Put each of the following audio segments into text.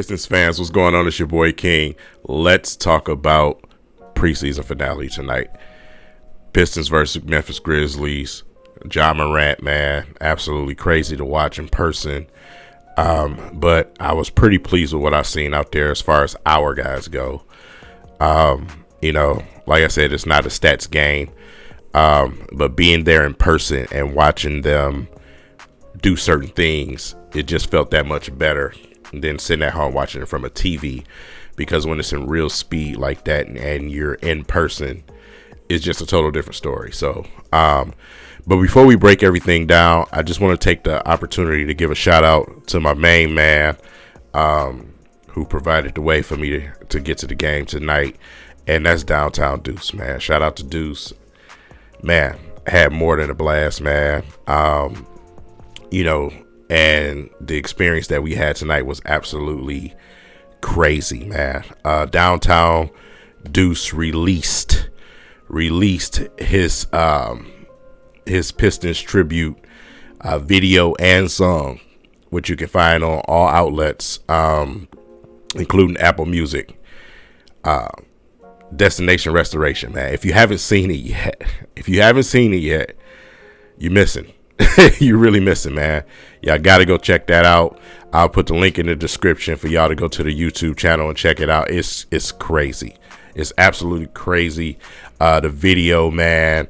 Pistons fans, what's going on? It's your boy King. Let's talk about preseason finale tonight. Pistons versus Memphis Grizzlies. Ja Morant, man, absolutely crazy to watch in person. But I was pretty pleased with what I've seen out there as far as our guys go. Like I said, it's not a stats game. But being there in person and watching them do certain things, it just felt that much better than sitting at home watching it from a TV, because when it's in real speed like that and you're in person, it's just a total different story. So, but before we break everything down, I just want to take the opportunity to give a shout out to my main man, who provided the way for me to get to the game tonight. And that's Downtown Deuce, man. Shout out to Deuce. Man, had more than a blast, man. And the experience that we had tonight was absolutely crazy, man. Downtown Deuce released his Pistons tribute video and song, which you can find on all outlets, including Apple Music. Destination Restoration, man. If you haven't seen it yet, you're missing. You're really missing, man. Y'all gotta go check that out. I'll put the link in the description for y'all to go to the YouTube channel and check it out. It's crazy. It's absolutely crazy. The video, man.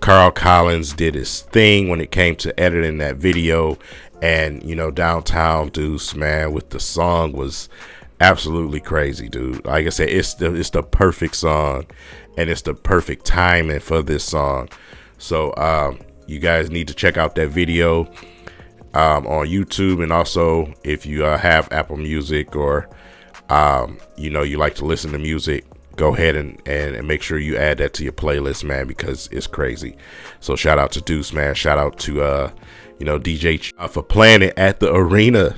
Carl Collins did his thing when it came to editing that video, and Downtown Deuce, man, with the song was absolutely crazy, dude. Like I said, it's the perfect song, and it's the perfect timing for this song. So you guys need to check out that video on YouTube, and also if you have Apple Music or you like to listen to music, go ahead and make sure you add that to your playlist, man, because it's crazy. So shout out to Deuce, man. Shout out to DJ for playing it at the arena.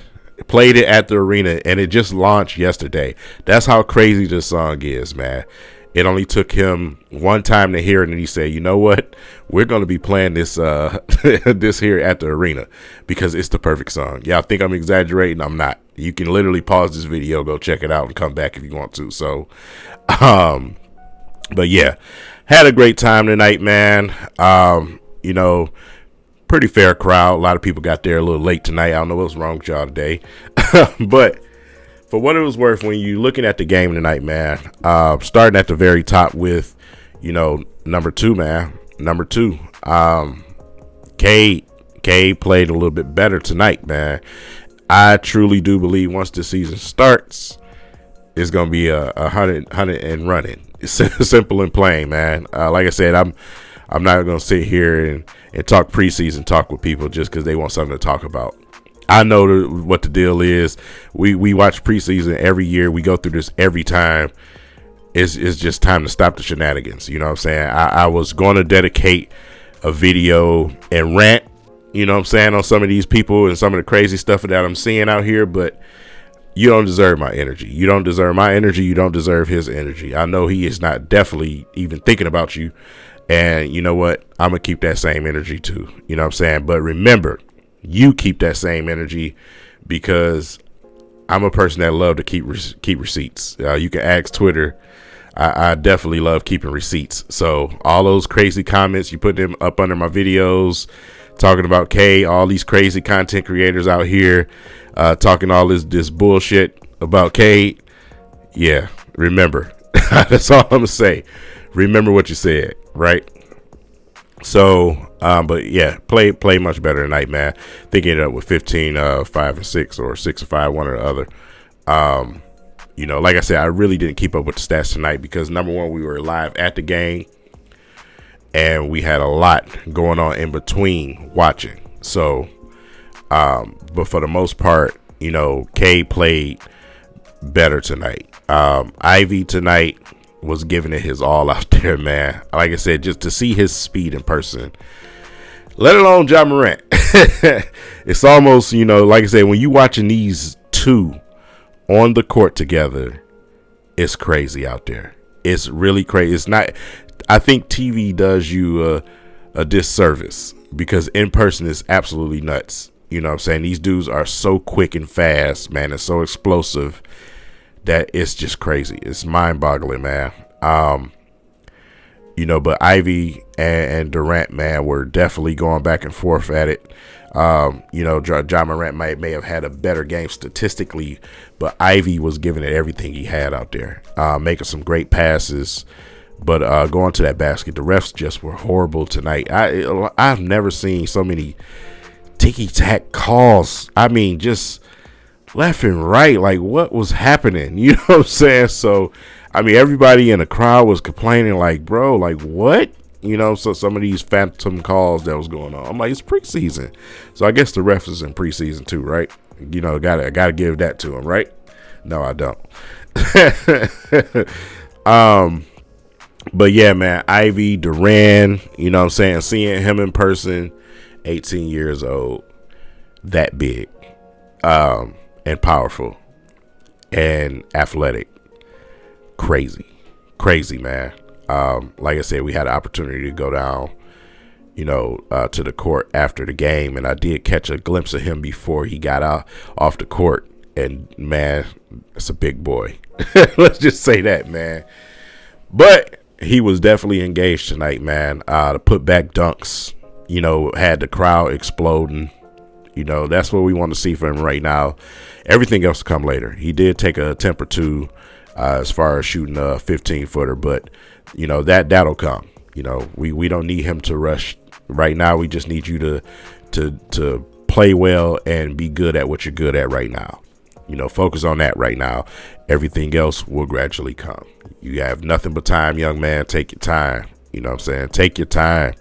Played it at the arena, and it just launched yesterday. That's how crazy this song is, man. It only took him one time to hear it, and he said, "You know what? We're going to be playing this this here at the arena because it's the perfect song." Y'all think I'm exaggerating? I'm not. You can literally pause this video, go check it out, and come back if you want to. So, but yeah, had a great time tonight, man. Pretty fair crowd. A lot of people got there a little late tonight. I don't know what's wrong with y'all today. But for what it was worth, when you're looking at the game tonight, man, starting at the very top with, number two, man. Number two. Cade played a little bit better tonight, man. I truly do believe once the season starts, it's going to be a 100 and running. It's simple and plain, man. Like I said, I'm not going to sit here and talk preseason talk with people just because they want something to talk about. I know what the deal is. We watch preseason every year. We go through this every time. It's just time to stop the shenanigans. You know what I'm saying? I was going to dedicate a video and rant, on some of these people and some of the crazy stuff that I'm seeing out here, but you don't deserve my energy. You don't deserve my energy. You don't deserve his energy. I know he is not definitely even thinking about you. And you know what? I'm going to keep that same energy too. You know what I'm saying? But remember, you keep that same energy, because I'm a person that love to keep receipts. You can ask Twitter. I definitely love keeping receipts. So all those crazy comments, you put them up under my videos talking about K, all these crazy content creators out here talking all this bullshit about K. Yeah, remember. That's all I'm going to say. Remember what you said, right? So, but yeah, play much better tonight, man. I think he ended up with 15, 5 and 6, or 6 and 5, one or the other. Like I said, I really didn't keep up with the stats tonight because, number one, we were live at the game, and we had a lot going on in between watching. So, but for the most part, K played better tonight. Ivy tonight was giving it his all out there, man. Like I said, just to see his speed in person, let alone Ja Morant. It's almost, like I said, when you watching these two on the court together, it's crazy out there. It's really crazy. It's not. I think TV does you a disservice because in person is absolutely nuts. You know what I'm saying? These dudes are so quick and fast, man, and so explosive that it's just crazy. It's mind-boggling, man. But Ivy and Durant, man, were definitely going back and forth at it. John Morant may have had a better game statistically, but Ivy was giving it everything he had out there, making some great passes. But going to that basket, the refs just were horrible tonight. I've never seen so many ticky-tack calls. I mean, just left and right. Like, what was happening? You know what I'm saying? So, I mean, everybody in the crowd was complaining, like, bro, like, what? So some of these phantom calls that was going on. I'm like, it's preseason. So I guess the refs is in preseason too, right? Gotta give that to them, right? No, I don't. But yeah, man, Ivy, Duran, you know what I'm saying? Seeing him in person, 18 years old, that big, and powerful and athletic. Crazy, man. Like I said, we had an opportunity to go down, to the court after the game, and I did catch a glimpse of him before he got off the court. And man, it's a big boy. Let's just say that, man. But he was definitely engaged tonight, man. The putback dunks, had the crowd exploding. That's what we want to see from him right now. Everything else to come later. He did take a attempt or two as far as shooting a 15-footer, but that'll come. We don't need him to rush right now. We just need you to play well and be good at what you're good at right now. Focus on that right now. Everything else will gradually come. You have nothing but time, young man. Take your time. You know what I'm saying? Take your time.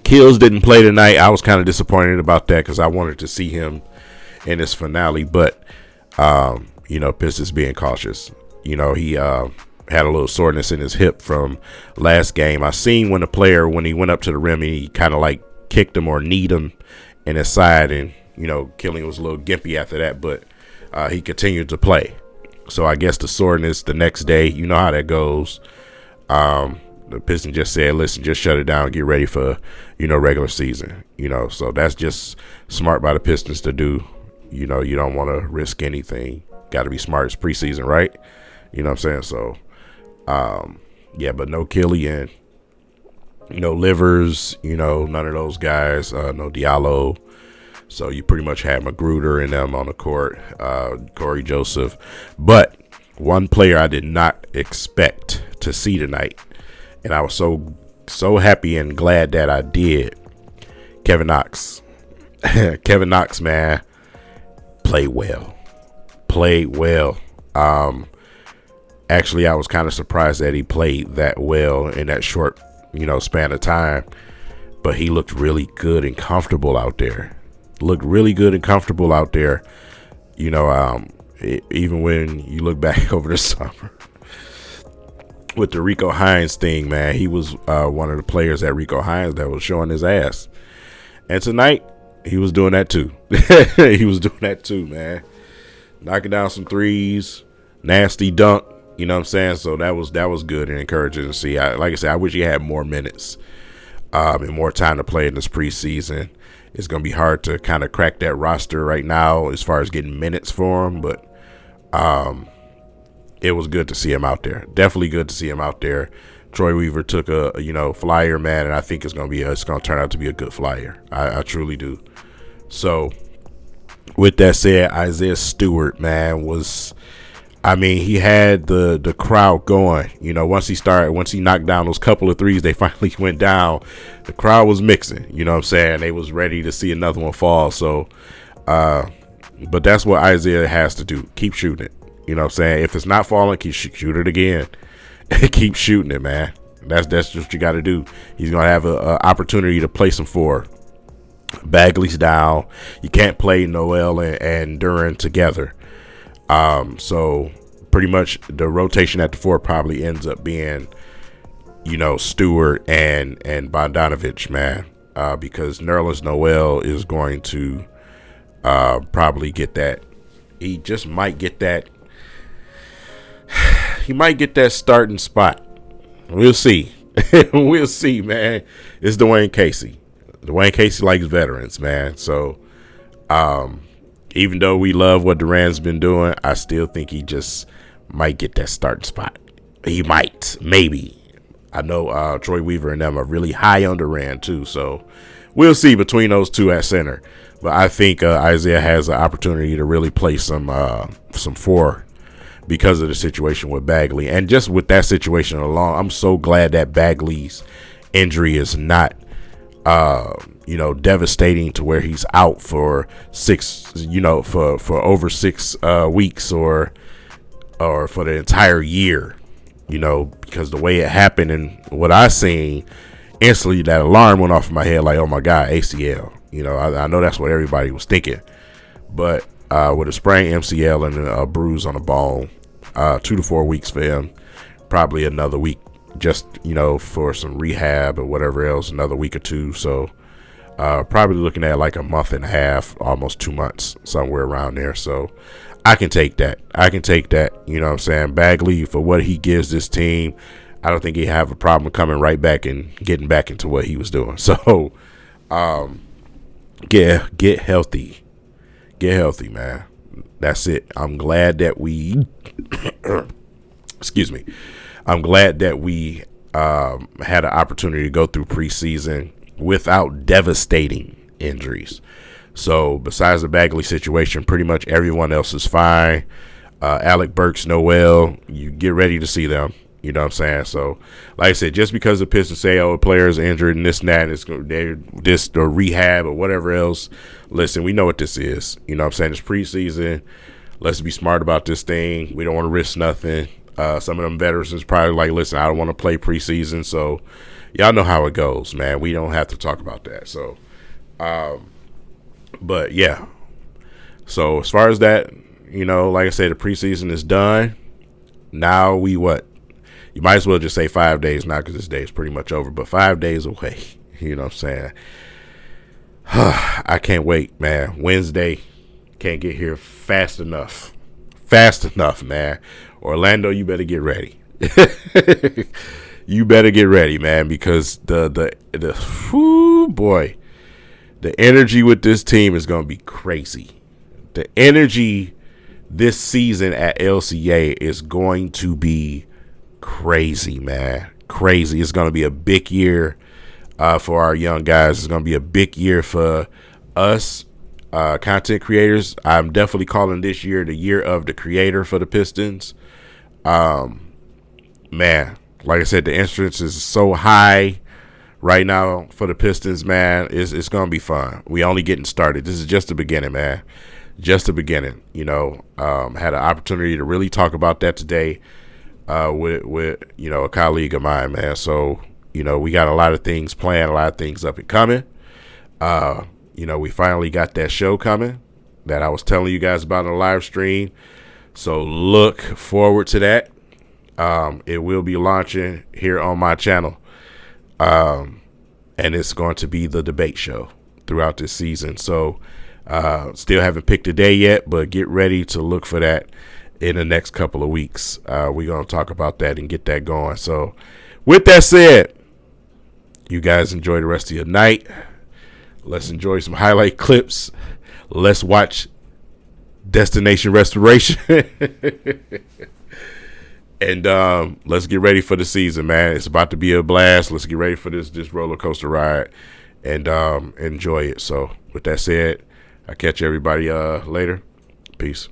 Kills didn't play tonight. I was kind of disappointed about that because I wanted to see him in his finale, but Pistons being cautious. He had a little soreness in his hip from last game. I seen when he went up to the rim, he kind of like kicked him or kneed him in his side, and Killing was a little gimpy after that, but he continued to play. So I guess the soreness the next day, you know how that goes. The Pistons just said, listen, just shut it down, get ready for, regular season. So that's just smart by the Pistons to do. You don't want to risk anything. Got to be smart. It's preseason, right? You know what I'm saying? So, but no Killian, Livers, none of those guys, no Diallo. So you pretty much had Magruder and them on the court, Corey Joseph. But one player I did not expect to see tonight, and I was so happy and glad that I did, Kevin Knox. Kevin Knox, man, played well. Actually, I was kind of surprised that he played that well in that short, span of time. But he looked really good and comfortable out there. Even when you look back over the summer with the Rico Hines thing, man, he was one of the players at Rico Hines that was showing his ass. And tonight, he was doing that too. Man. Knocking down some threes, nasty dunk, you know what I'm saying? So that was good and encouraging to see. Like I said, I wish he had more minutes and more time to play in this preseason. It's going to be hard to kind of crack that roster right now as far as getting minutes for him, but it was good to see him out there. Definitely good to see him out there. Troy Weaver took a flyer, man, and I think it's going to turn out to be a good flyer. I truly do. So with that said, Isaiah Stewart, man, he had the crowd going. Once he knocked down those couple of threes, they finally went down. The crowd was mixing, you know what I'm saying? They was ready to see another one fall. So, but that's what Isaiah has to do. Keep shooting it. You know what I'm saying? If it's not falling, shoot it again. Keep shooting it, man. That's just what you got to do. He's going to have an opportunity to play some four. Bagley's down. You can't play Noel and Duran together. So pretty much the rotation at the four probably ends up being, Stewart and Bogdanovich, man, because Nerlens Noel is going to probably get that. He just might get that. He might get that starting spot. We'll see. We'll see, man. It's Dwayne Casey. Dwayne Casey likes veterans, man. So even though we love what Duran's been doing, I still think he just might get that starting spot. He might, maybe. I know Troy Weaver and them are really high on Duran too, so we'll see between those two at center. But I think Isaiah has an opportunity to really play some four because of the situation with Bagley. And just with that situation alone, I'm so glad that Bagley's injury is not devastating to where he's out for for over 6 weeks or for the entire year, because the way it happened and what I seen, instantly that alarm went off in my head like, oh my God, ACL. I know that's what everybody was thinking, but with a sprained MCL and a bruise on the bone, 2 to 4 weeks for him, probably another week just for some rehab or whatever else, another week or two. So probably looking at like a month and a half, almost 2 months, somewhere around there. So I can take that. You know what I'm saying? Bagley, for what he gives this team, I don't think he have a problem coming right back and getting back into what he was doing. So get healthy. Get healthy, man. That's it. I'm glad that we excuse me. I'm glad that we had an opportunity to go through preseason without devastating injuries. So besides the Bagley situation, pretty much everyone else is fine. Alec Burks, Noel, you get ready to see them. You know what I'm saying? So, like I said, just because the Pistons say, oh, players injured and this and that, and they're this or rehab or whatever else, listen, we know what this is. You know what I'm saying? It's preseason. Let's be smart about this thing. We don't want to risk nothing. Some of them veterans is probably like, listen, I don't want to play preseason. So, y'all know how it goes, man. We don't have to talk about that. So, but yeah. So, as far as that, like I said, the preseason is done. Now we what? You might as well just say 5 days now because this day is pretty much over, but 5 days away. You know what I'm saying? I can't wait, man. Wednesday can't get here fast enough. Fast enough, man. Orlando, you better get ready. You better get ready, man, because the energy with this team is going to be crazy. The energy this season at LCA is going to be crazy, man. Crazy. It's going to be a big year for our young guys. It's going to be a big year for us content creators. I'm definitely calling this year the year of the creator for the Pistons. Man, like I said, the interest is so high right now for the Pistons, man. It's going to be fun. We only getting started. This is just the beginning, man. Just the beginning. Had an opportunity to really talk about that today with a colleague of mine, man. So, we got a lot of things planned, a lot of things up and coming. We finally got that show coming that I was telling you guys about on the live stream. So look forward to that. It will be launching here on my channel. And it's going to be the debate show throughout this season. So still haven't picked a day yet, but get ready to look for that in the next couple of weeks. We're going to talk about that and get that going. So with that said, you guys enjoy the rest of your night. Let's enjoy some highlight clips. Let's watch Destination Restoration. And let's get ready for the season, man. It's about to be a blast. Let's get ready for this roller coaster ride and enjoy it. So with that said, I'll catch everybody later. Peace.